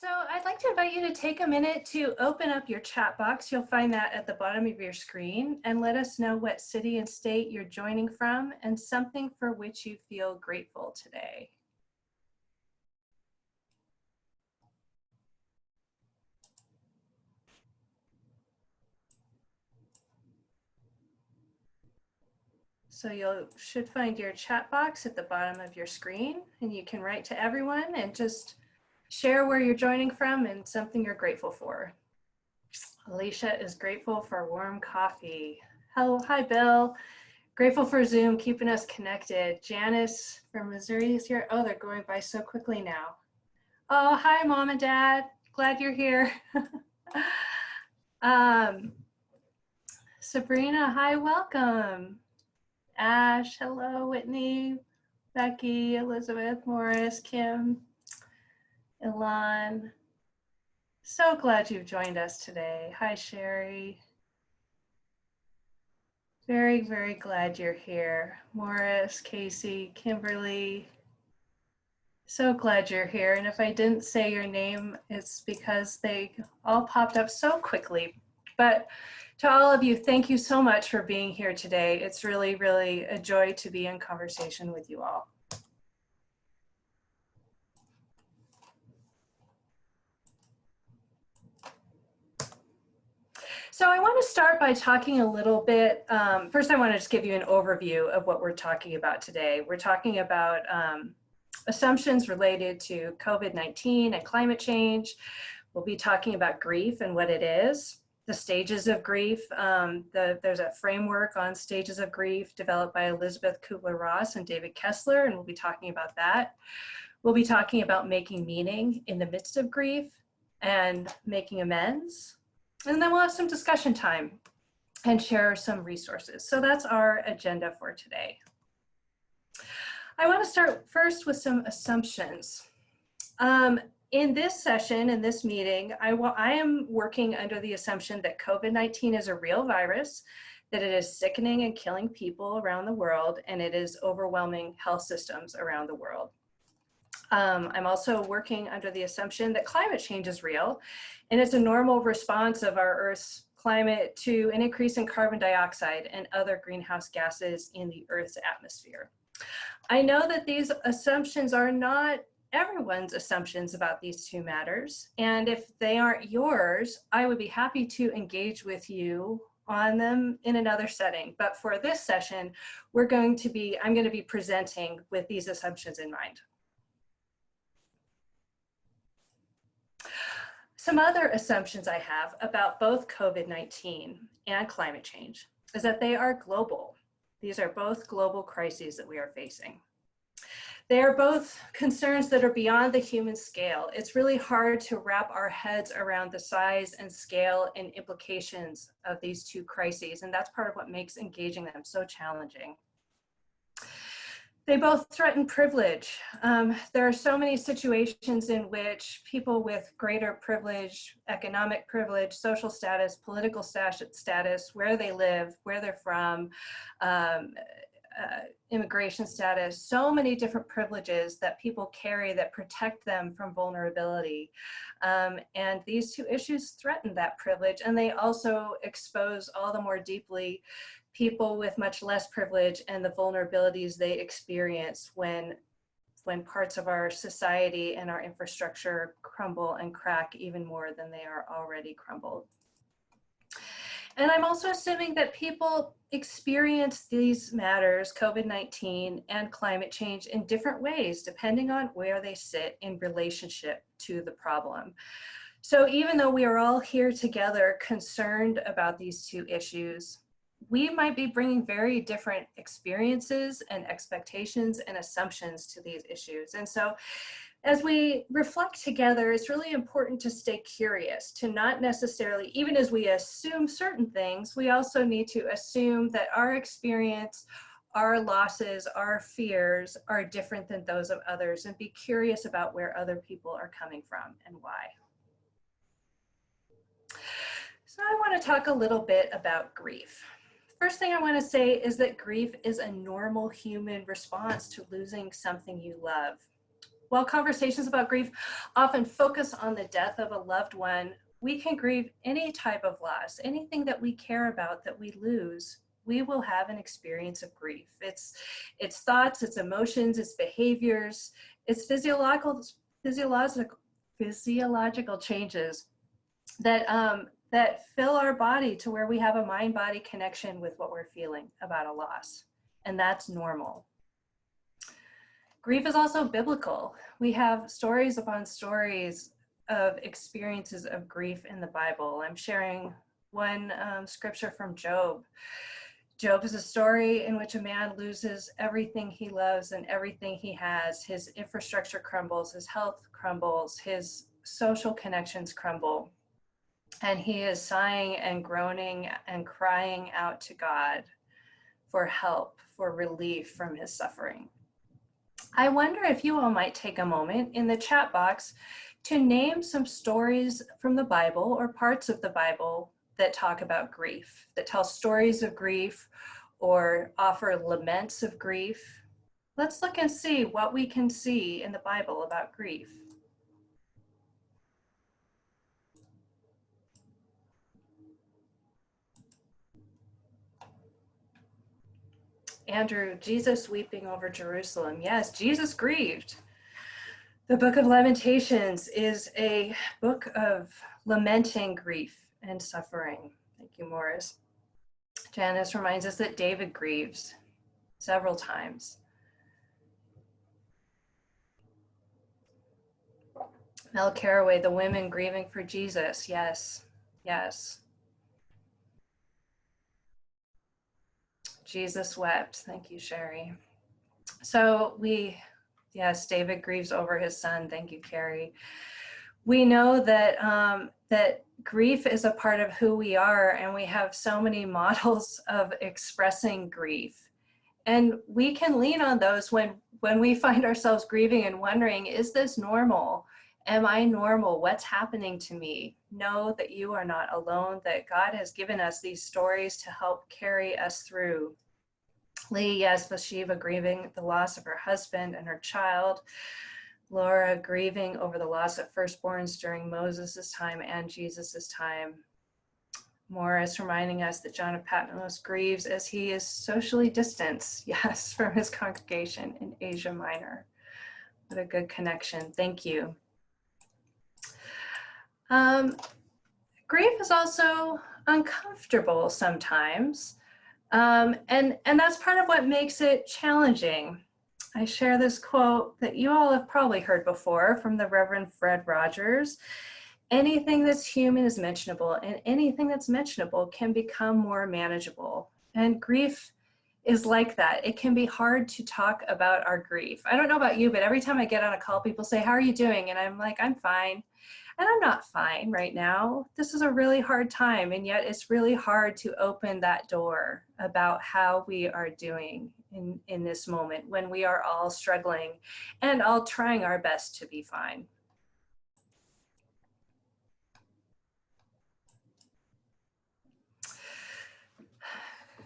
So I'd like to invite you to take a minute to open up your chat box. You'll find that at the bottom of your screen, and let us know what city and state you're joining from and something for which you feel grateful today. So you should find your chat box at the bottom of your screen, and you can write to everyone and just share where you're joining from and something you're grateful for. Alicia is grateful for warm coffee. Hello, hi Bill. Grateful for Zoom, keeping us connected. Janice from Missouri is here. Oh, they're going by so quickly now. Oh, hi Mom and Dad, glad you're here. Sabrina, hi, welcome. Ash, hello, Whitney, Becky, Elizabeth, Morris, Kim, Ilan. So glad you've joined us today. Hi, Sherry. Very, very glad you're here. Morris, Casey, Kimberly. So glad you're here. And if I didn't say your name, it's because they all popped up so quickly. But to all of you, thank you so much for being here today. It's really, really a joy to be in conversation with you all. So I want to start by talking a little bit. First, I want to just give you an overview of what we're talking about today. We're talking about assumptions related to COVID-19 and climate change. We'll be talking about grief and what it is, the stages of grief. There's a framework on stages of grief developed by Elizabeth Kubler-Ross and David Kessler, and we'll be talking about that. We'll be talking about making meaning in the midst of grief and making amends. And then we'll have some discussion time and share some resources. So that's our agenda for today. I want to start first with some assumptions. In this session, in this meeting, I am working under the assumption that COVID-19 is a real virus, that it is sickening and killing people around the world, and it is overwhelming health systems around the world. I'm also working under the assumption that climate change is real, and it's a normal response of our Earth's climate to an increase in carbon dioxide and other greenhouse gases in the Earth's atmosphere. I know that these assumptions are not everyone's assumptions about these two matters, and if they aren't yours, I would be happy to engage with you on them in another setting. But for this session, I'm going to be presenting with these assumptions in mind. Some other assumptions I have about both COVID-19 and climate change is that they are global. These are both global crises that we are facing. They are both concerns that are beyond the human scale. It's really hard to wrap our heads around the size and scale and implications of these two crises, and that's part of what makes engaging them so challenging. They both threaten privilege. There are so many situations in which people with greater privilege, economic privilege, social status, political status, where they live, where they're from, immigration status, so many different privileges that people carry that protect them from vulnerability. And these two issues threaten that privilege, and they also expose all the more deeply people with much less privilege and the vulnerabilities they experience when parts of our society and our infrastructure crumble and crack even more than they are already crumbled. And I'm also assuming that people experience these matters, COVID-19 and climate change, in different ways, depending on where they sit in relationship to the problem. So even though we are all here together concerned about these two issues, we might be bringing very different experiences and expectations and assumptions to these issues. And so as we reflect together, it's really important to stay curious, to not necessarily, even as we assume certain things, we also need to assume that our experience, our losses, our fears are different than those of others, and be curious about where other people are coming from and why. So I want to talk a little bit about grief. First thing I want to say is that grief is a normal human response to losing something you love. while conversations about grief often focus on the death of a loved one, we can grieve any type of loss, anything that we care about that we lose. We will have an experience of grief. It's thoughts, it's emotions, it's behaviors, it's physiological changes that fill our body to where we have a mind-body connection with what we're feeling about a loss, and that's normal. Grief is also biblical. We have stories upon stories of experiences of grief in the Bible. I'm sharing one scripture from Job. Job is a story in which a man loses everything he loves and everything he has. His infrastructure crumbles, his health crumbles, his social connections crumble. And he is sighing and groaning and crying out to God for help, for relief from his suffering. I wonder if you all might take a moment in the chat box to name some stories from the Bible or parts of the Bible that talk about grief, that tell stories of grief or offer laments of grief. Let's look and see what we can see in the Bible about grief. Andrew, Jesus weeping over Jerusalem. Yes, Jesus grieved. The book of Lamentations is a book of lamenting grief and suffering. Thank you, Morris. Janice reminds us that David grieves several times. Mel Caraway, the women grieving for Jesus. Yes, yes. Jesus wept. Thank you, Sherry. So yes, David grieves over his son. Thank you, Carrie. We know that that grief is a part of who we are, and we have so many models of expressing grief. And we can lean on those when we find ourselves grieving and wondering, is this normal? Am I normal? What's happening to me? Know that you are not alone, that God has given us these stories to help carry us through. Lee, yes, Bathsheba grieving the loss of her husband and her child. Laura grieving over the loss of firstborns during Moses' time and Jesus' time. Morris reminding us that John of Patmos grieves as he is socially distanced, yes, from his congregation in Asia Minor. What a good connection. Thank you. Grief is also uncomfortable sometimes, and that's part of what makes it challenging. I share this quote that you all have probably heard before from the Reverend Fred Rogers. Anything that's human is mentionable, and anything that's mentionable can become more manageable. And grief is like that. It can be hard to talk about our grief. I don't know about you, but every time I get on a call, people say, "How are you doing?" And I'm like, "I'm fine." And I'm not fine right now. This is a really hard time, and yet it's really hard to open that door about how we are doing in this moment when we are all struggling and all trying our best to be fine.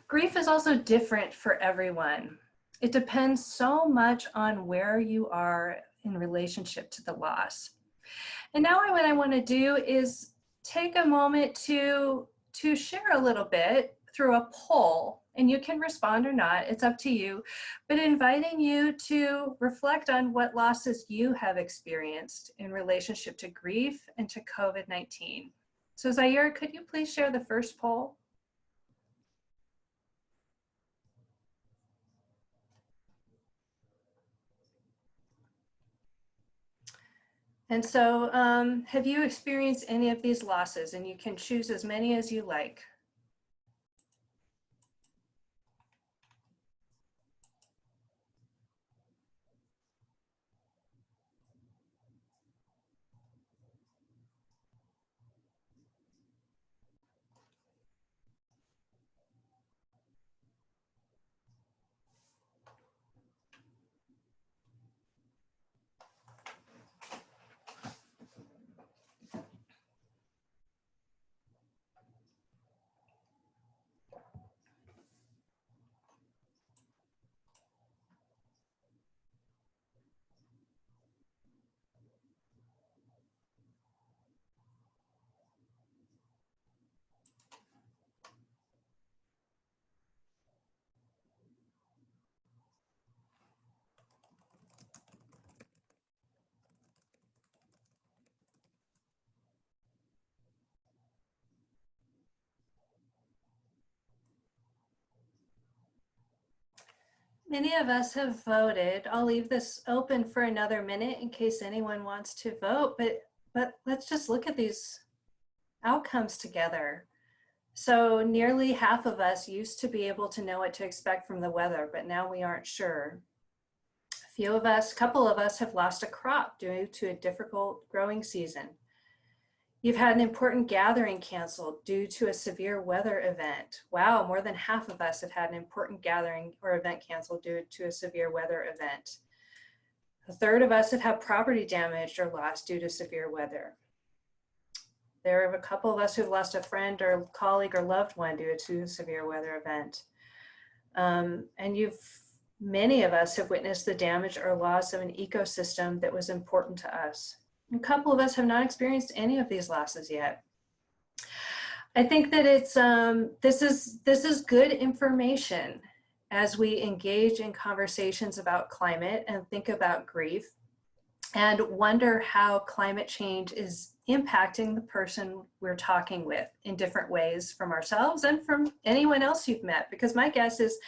Grief is also different for everyone. It depends so much on where you are in relationship to the loss. And now what I want to do is take a moment to share a little bit through a poll, and you can respond or not, it's up to you, but inviting you to reflect on what losses you have experienced in relationship to grief and to COVID-19. So Zaire, could you please share the first poll? And so have you experienced any of these losses? And you can choose as many as you like. Many of us have voted. I'll leave this open for another minute in case anyone wants to vote, but let's just look at these outcomes together. So nearly half of us used to be able to know what to expect from the weather, but now we aren't sure. A couple of us have lost a crop due to a difficult growing season. You've had an important gathering canceled due to a severe weather event. Wow, more than half of us have had an important gathering or event canceled due to a severe weather event. A third of us have had property damaged or lost due to severe weather. There are a couple of us who've lost a friend or colleague or loved one due to a severe weather event. Many of us have witnessed the damage or loss of an ecosystem that was important to us. A couple of us have not experienced any of these losses yet. I think that this is good information as we engage in conversations about climate and think about grief and wonder how climate change is impacting the person we're talking with in different ways from ourselves and from anyone else you've met. Because my guess is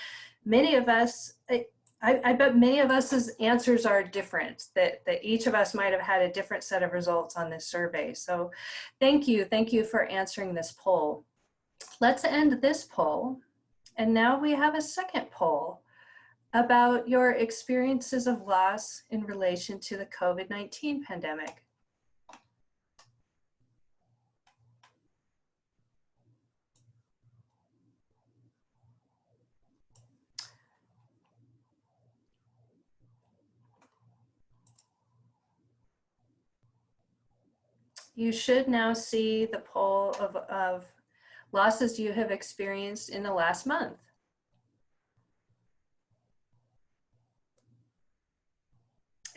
many of us, I bet many of us's answers are different, that each of us might have had a different set of results on this survey. So thank you for answering this poll. Let's end this poll. And now we have a second poll about your experiences of loss in relation to the COVID-19 pandemic. You should now see the poll of losses you have experienced in the last month.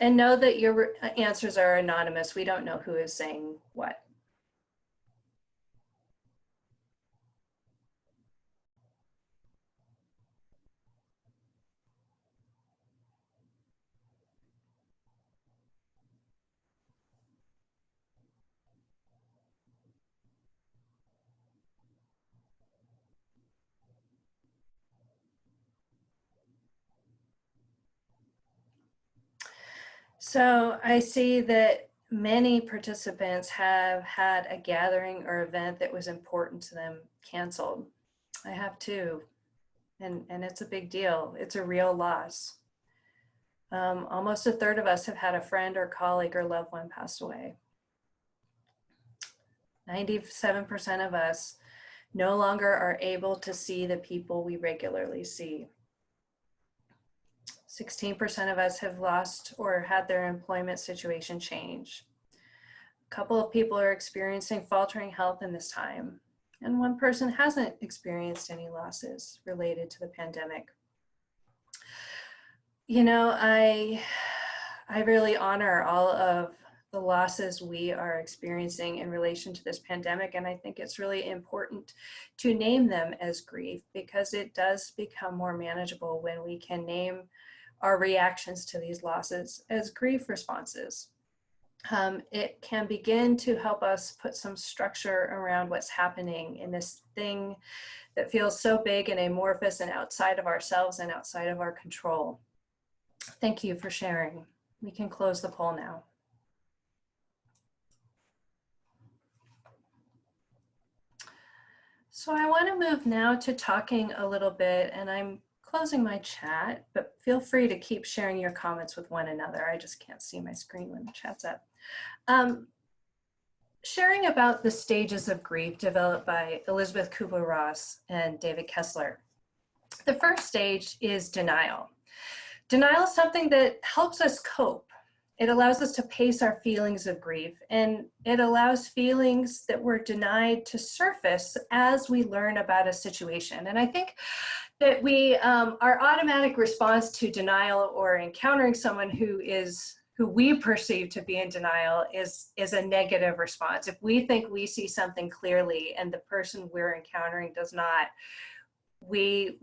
And know that your answers are anonymous. We don't know who is saying what. So I see that many participants have had a gathering or event that was important to them canceled. I have too, and it's a big deal. It's a real loss. Almost a third of us have had a friend or colleague or loved one pass away. 97% of us no longer are able to see the people we regularly see. 16% of us have lost or had their employment situation change. A couple of people are experiencing faltering health in this time, and one person hasn't experienced any losses related to the pandemic. You know, I really honor all of the losses we are experiencing in relation to this pandemic, and I think it's really important to name them as grief, because it does become more manageable when we can name our reactions to these losses as grief responses. It can begin to help us put some structure around what's happening in this thing that feels so big and amorphous and outside of ourselves and outside of our control. Thank you for sharing. We can close the poll now. So I want to move now to talking a little bit, and I'm closing my chat, but feel free to keep sharing your comments with one another. I just can't see my screen when the chat's up. Sharing about the stages of grief developed by Elizabeth Kubler-Ross and David Kessler. The first stage is denial. Denial is something that helps us cope. It allows us to pace our feelings of grief, and it allows feelings that were denied to surface as we learn about a situation. And I think that our automatic response to denial or encountering someone who we perceive to be in denial is a negative response. If we think we see something clearly and the person we're encountering does not, we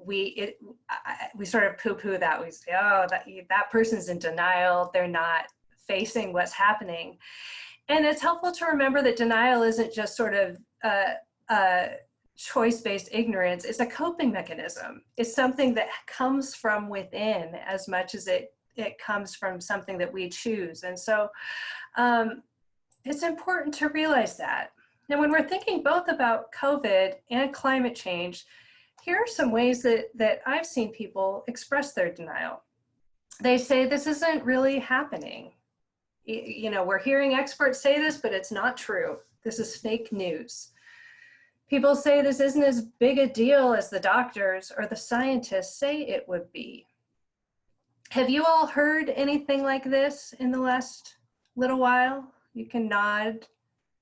sort of poo-poo that. We say, oh, that person's in denial. They're not facing what's happening. And it's helpful to remember that denial isn't just sort of choice-based ignorance is a coping mechanism. It's something that comes from within as much as it comes from something that we choose. And so it's important to realize that. Now, when we're thinking both about COVID and climate change, here are some ways that I've seen people express their denial. They say this isn't really happening. You know, we're hearing experts say this, but it's not true. This is fake news. People say this isn't as big a deal as the doctors or the scientists say it would be. Have you all heard anything like this in the last little while? You can nod.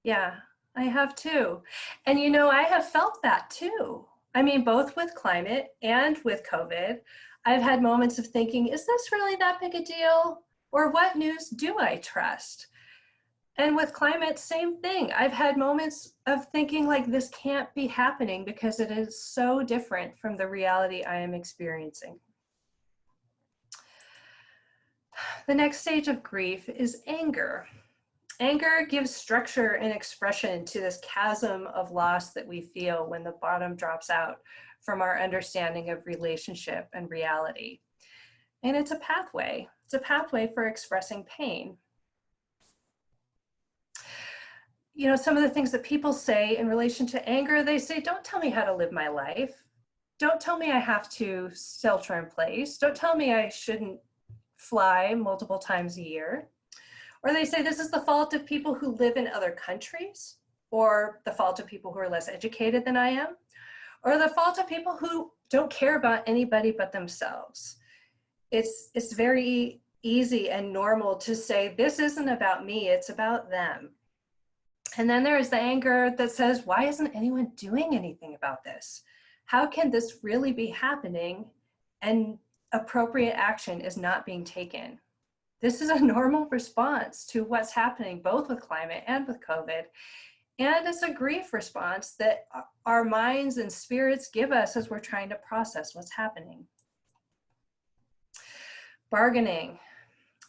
Yeah, I have too. And you know, I have felt that too. I mean, both with climate and with COVID, I've had moments of thinking, is this really that big a deal? Or what news do I trust? And with climate, same thing. I've had moments of thinking like this can't be happening because it is so different from the reality I am experiencing. The next stage of grief is anger. Anger gives structure and expression to this chasm of loss that we feel when the bottom drops out from our understanding of relationship and reality. And it's a pathway. It's a pathway for expressing pain. You know, some of the things that people say in relation to anger, they say, don't tell me how to live my life. Don't tell me I have to shelter in place. Don't tell me I shouldn't fly multiple times a year. Or they say this is the fault of people who live in other countries, or the fault of people who are less educated than I am, or the fault of people who don't care about anybody but themselves. It's very easy and normal to say, this isn't about me, it's about them. And then there is the anger that says, why isn't anyone doing anything about this? How can this really be happening and appropriate action is not being taken? This is a normal response to what's happening both with climate and with COVID. And it's a grief response that our minds and spirits give us as we're trying to process what's happening. Bargaining.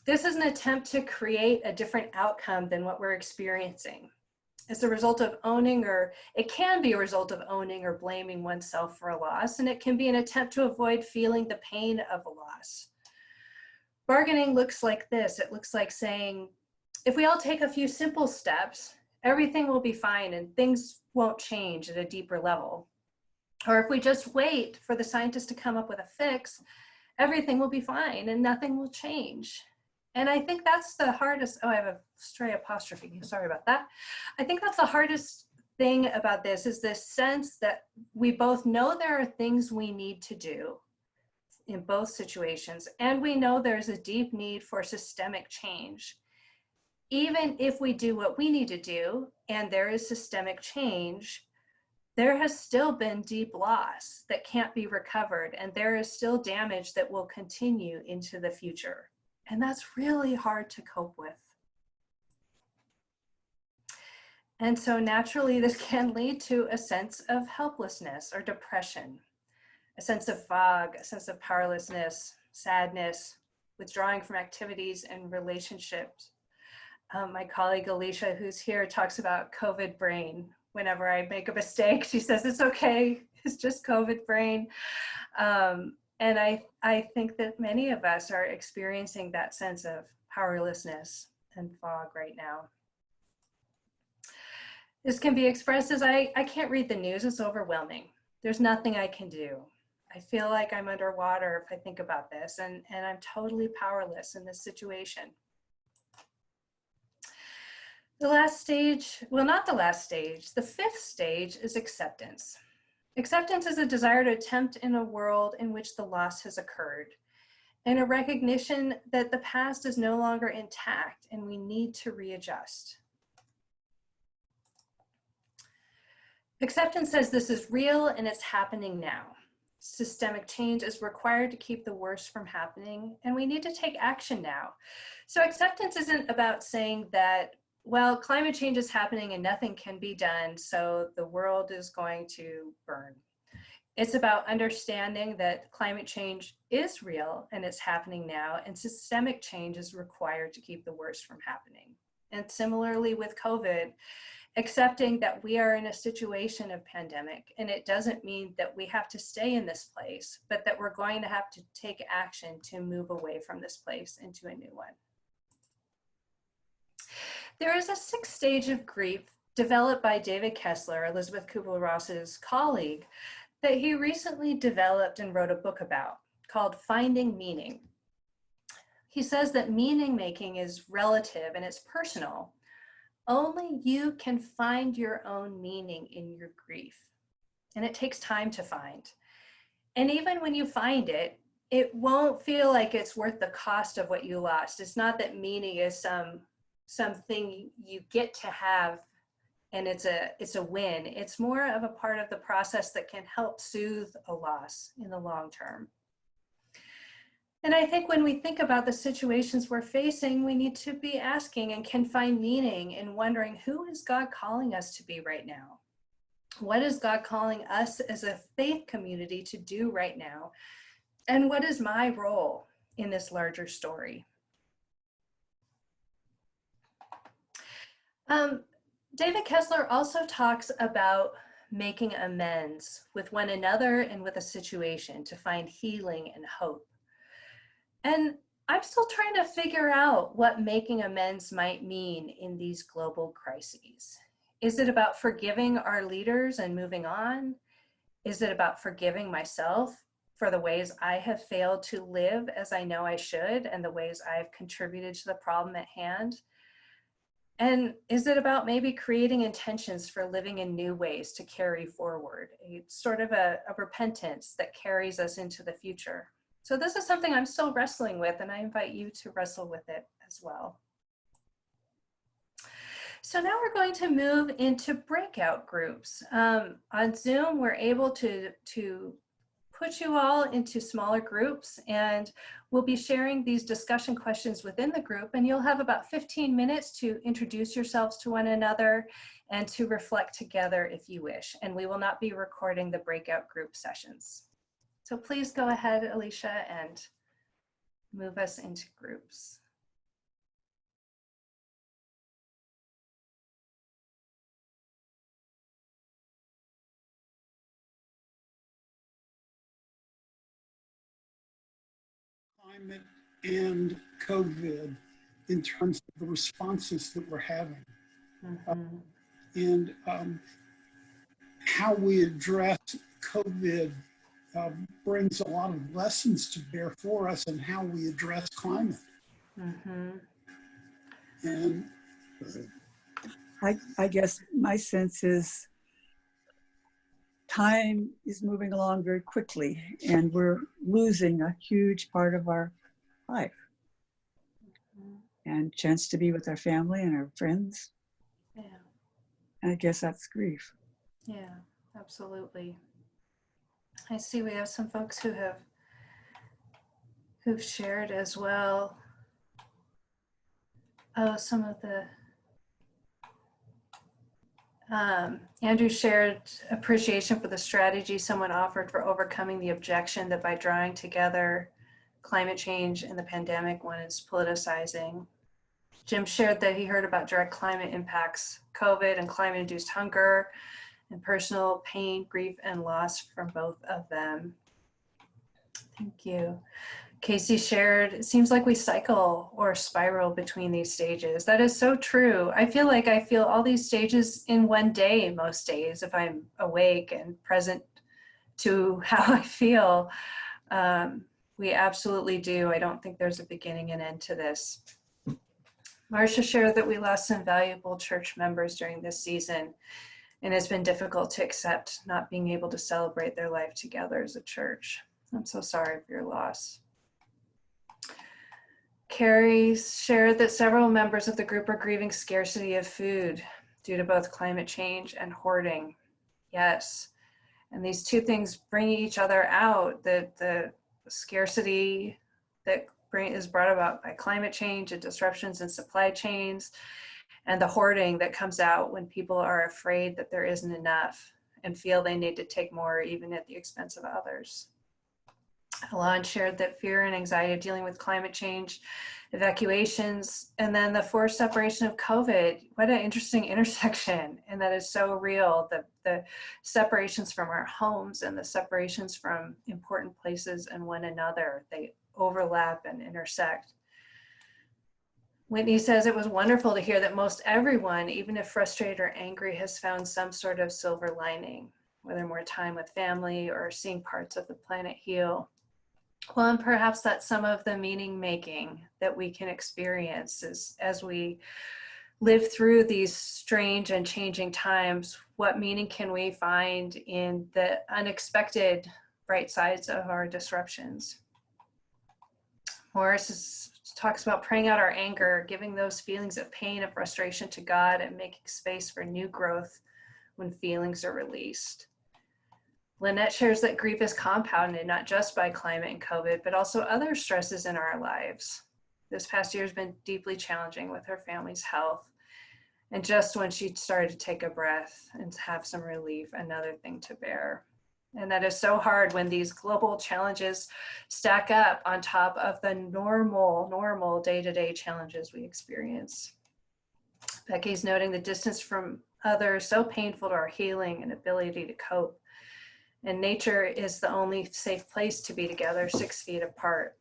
This is an attempt to create a different outcome than what we're experiencing. It's a result of owning, or it can be a result of owning or blaming oneself for a loss, and it can be an attempt to avoid feeling the pain of a loss. Bargaining looks like this. It looks like saying, if we all take a few simple steps, everything will be fine and things won't change at a deeper level. Or if we just wait for the scientists to come up with a fix, everything will be fine and nothing will change. And I think that's the hardest, oh, I have a stray apostrophe, sorry about that. I think that's the hardest thing about this is this sense that we both know there are things we need to do in both situations, and we know there's a deep need for systemic change. Even if we do what we need to do, and there is systemic change, there has still been deep loss that can't be recovered, and there is still damage that will continue into the future. And that's really hard to cope with. And so naturally, this can lead to a sense of helplessness or depression, a sense of fog, a sense of powerlessness, sadness, withdrawing from activities and relationships. My colleague Alicia, who's here, talks about COVID brain. Whenever I make a mistake, she says, it's okay, it's just COVID brain. And I think that many of us are experiencing that sense of powerlessness and fog right now. This can be expressed as I can't read the news, it's overwhelming. There's nothing I can do. I feel like I'm underwater if I think about this, and I'm totally powerless in this situation. The last stage, well, not the last stage, the fifth stage is acceptance. Acceptance is a desire to attempt in a world in which the loss has occurred, and a recognition that the past is no longer intact and we need to readjust. Acceptance says this is real and it's happening now. Systemic change is required to keep the worst from happening, and we need to take action now. So acceptance isn't about saying that, well, climate change is happening and nothing can be done, so the world is going to burn. It's about understanding that climate change is real and it's happening now, and systemic change is required to keep the worst from happening. And similarly with COVID, accepting that we are in a situation of pandemic, and it doesn't mean that we have to stay in this place, but that we're going to have to take action to move away from this place into a new one. There is a 6th stage of grief developed by David Kessler, Elizabeth Kubler-Ross's colleague, that he recently developed and wrote a book about called Finding Meaning. He says that meaning making is relative and it's personal. Only you can find your own meaning in your grief, and it takes time to find. And even when you find it, it won't feel like it's worth the cost of what you lost. It's not that meaning is something you get to have and it's a win. It's more of a part of the process that can help soothe a loss in the long term. And I think when we think about the situations we're facing, we need to be asking and can find meaning in wondering, who is God calling us to be right now? What is God calling us as a faith community to do right now? And what is my role in this larger story? David Kessler also talks about making amends with one another and with a situation to find healing and hope. And I'm still trying to figure out what making amends might mean in these global crises. Is it about forgiving our leaders and moving on? Is it about forgiving myself for the ways I have failed to live as I know I should and the ways I've contributed to the problem at hand? And is it about maybe creating intentions for living in new ways to carry forward, sort of a repentance that carries us into the future? So this is something I'm still wrestling with, and I invite you to wrestle with it as well. So now we're going to move into breakout groups. On Zoom, we're able to put you all into smaller groups, and we'll be sharing these discussion questions within the group, and you'll have about 15 minutes to introduce yourselves to one another and to reflect together if you wish. And we will not be recording the breakout group sessions. So please go ahead, Alicia, and move us into groups. Climate and COVID in terms of the responses that we're having. And how we address COVID brings a lot of lessons to bear for us in how we address climate. And I guess my sense is time is moving along very quickly and we're losing a huge part of our life and chance to be with our family and our friends. Yeah. And I guess that's grief. Yeah, absolutely. I see we have some folks who've shared as well. Oh, some of the Andrew shared appreciation for the strategy someone offered for overcoming the objection that by drawing together climate change and the pandemic, one is politicizing. Jim shared that he heard about direct climate impacts, COVID and climate-induced hunger, and personal pain, grief, and loss from both of them. Thank you. Casey shared, it seems like we cycle or spiral between these stages. That is so true. I feel like I feel all these stages in one day most days if I'm awake and present to how I feel. We absolutely do. I don't think there's a beginning and end to this. Marcia shared that we lost some valuable church members during this season, and it's been difficult to accept not being able to celebrate their life together as a church. I'm so sorry for your loss. Carrie shared that several members of the group are grieving scarcity of food due to both climate change and hoarding. Yes, and these two things bring each other out, the scarcity that is brought about by climate change and disruptions in supply chains, and the hoarding that comes out when people are afraid that there isn't enough and feel they need to take more even at the expense of others. Alon shared that fear and anxiety of dealing with climate change, evacuations, and then the forced separation of COVID. What an interesting intersection. And that is so real. The separations from our homes and the separations from important places and one another, they overlap and intersect. Whitney says it was wonderful to hear that most everyone, even if frustrated or angry, has found some sort of silver lining, whether more time with family or seeing parts of the planet heal. Well, and perhaps that's some of the meaning making that we can experience as we live through these strange and changing times. What meaning can we find in the unexpected bright sides of our disruptions? Morris talks about praying out our anger, giving those feelings of pain and frustration to God, and making space for new growth when feelings are released. Lynette shares that grief is compounded not just by climate and COVID, but also other stresses in our lives. This past year has been deeply challenging with her family's health. And just when she started to take a breath and have some relief, another thing to bear. And that is so hard when these global challenges stack up on top of the normal day-to-day challenges we experience. Becky's noting the distance from others so painful to our healing and ability to cope. And nature is the only safe place to be together, 6 feet apart.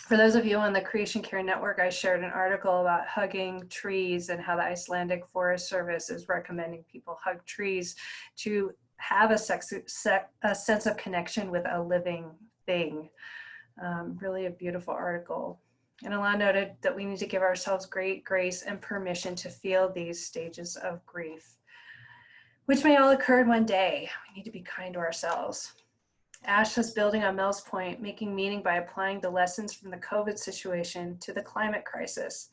For those of you on the Creation Care Network, I shared an article about hugging trees and how the Icelandic Forest Service is recommending people hug trees to have a sense of connection with a living thing. Really a beautiful article. And Alon noted that we need to give ourselves great grace and permission to feel these stages of grief, which may all occur in one day. We need to be kind to ourselves. Ash is building on Mel's point, making meaning by applying the lessons from the COVID situation to the climate crisis.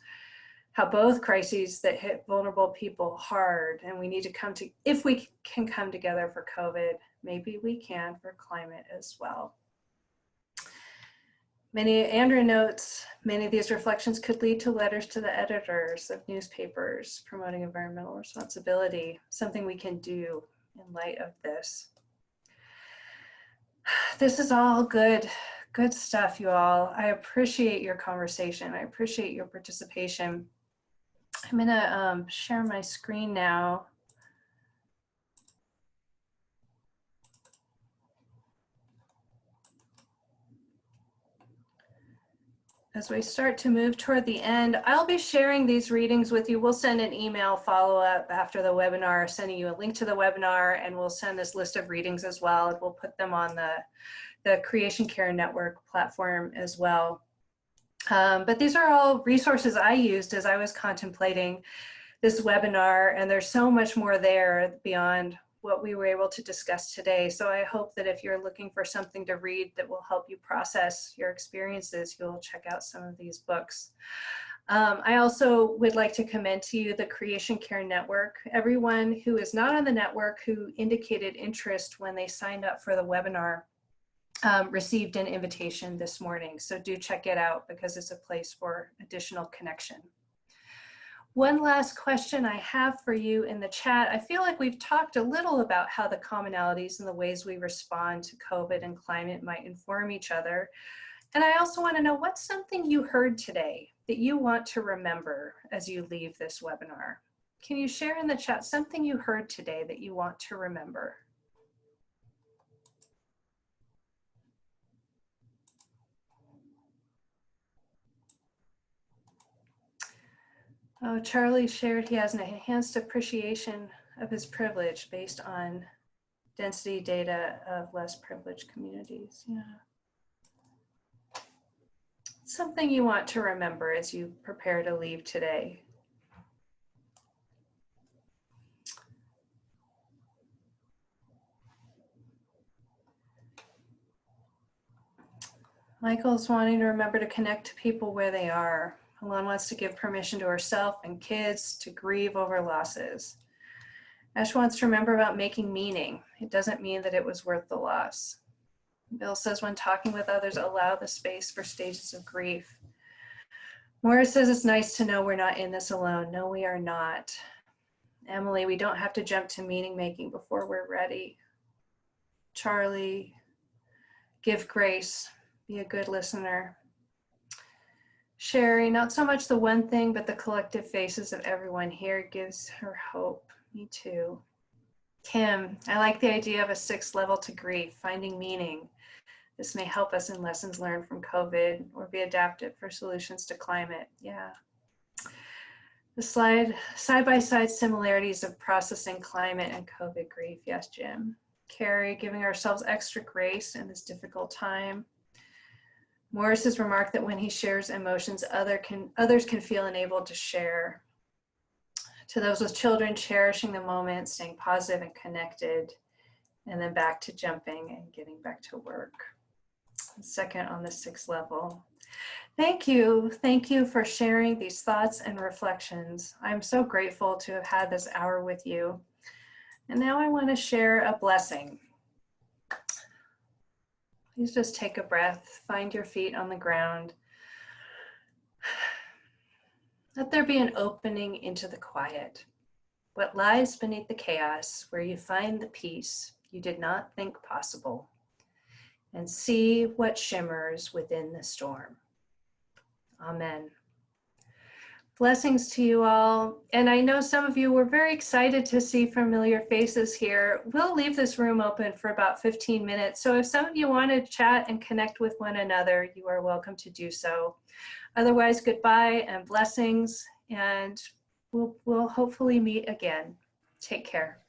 How both crises that hit vulnerable people hard, and we need to if we can come together for COVID, maybe we can for climate as well. Andrew notes, many of these reflections could lead to letters to the editors of newspapers promoting environmental responsibility, something we can do in light of this. This is all good stuff, you all. I appreciate your conversation. I appreciate your participation. I'm gonna share my screen now. As we start to move toward the end, I'll be sharing these readings with you. We'll send an email follow-up after the webinar, sending you a link to the webinar, and we'll send this list of readings as well. And we'll put them on the Creation Care Network platform as well. But these are all resources I used as I was contemplating this webinar, and there's so much more there beyond what we were able to discuss today. So I hope that if you're looking for something to read that will help you process your experiences, you'll check out some of these books. I also would like to commend to you the Creation Care Network. Everyone who is not on the network who indicated interest when they signed up for the webinar received an invitation this morning. So do check it out because it's a place for additional connection. One last question I have for you in the chat. I feel like we've talked a little about how the commonalities and the ways we respond to COVID and climate might inform each other. And I also want to know, what's something you heard today that you want to remember as you leave this webinar? Can you share in the chat something you heard today that you want to remember? Oh, Charlie shared he has an enhanced appreciation of his privilege based on density data of less privileged communities. Yeah. Something you want to remember as you prepare to leave today. Michael's wanting to remember to connect to people where they are. Alon wants to give permission to herself and kids to grieve over losses. Ash wants to remember about making meaning. It doesn't mean that it was worth the loss. Bill says when talking with others, allow the space for stages of grief. Maura says it's nice to know we're not in this alone. No, we are not. Emily, we don't have to jump to meaning making before we're ready. Charlie, Give grace. Be a good listener. Sherry, not so much the one thing, but the collective faces of everyone here gives her hope. Me too. Kim, I like the idea of a 6th level to grief, finding meaning. This may help us in lessons learned from COVID or be adaptive for solutions to climate. Yeah. The side-by-side similarities of processing climate and COVID grief. Yes, Jim. Carrie, giving ourselves extra grace in this difficult time. Morris's remark that when he shares emotions, others can feel enabled to share. To those with children, cherishing the moment, staying positive and connected, and then back to jumping and getting back to work. Second on the 6th level. Thank you. Thank you for sharing these thoughts and reflections. I'm so grateful to have had this hour with you. And now I want to share a blessing. Please just take a breath, find your feet on the ground. Let there be an opening into the quiet. What lies beneath the chaos, where you find the peace you did not think possible, and see what shimmers within the storm. Amen. Blessings to you all. And I know some of you were very excited to see familiar faces here. We'll leave this room open for about 15 minutes. So if some of you want to chat and connect with one another, you are welcome to do so. Otherwise, goodbye and blessings, and we'll hopefully meet again. Take care.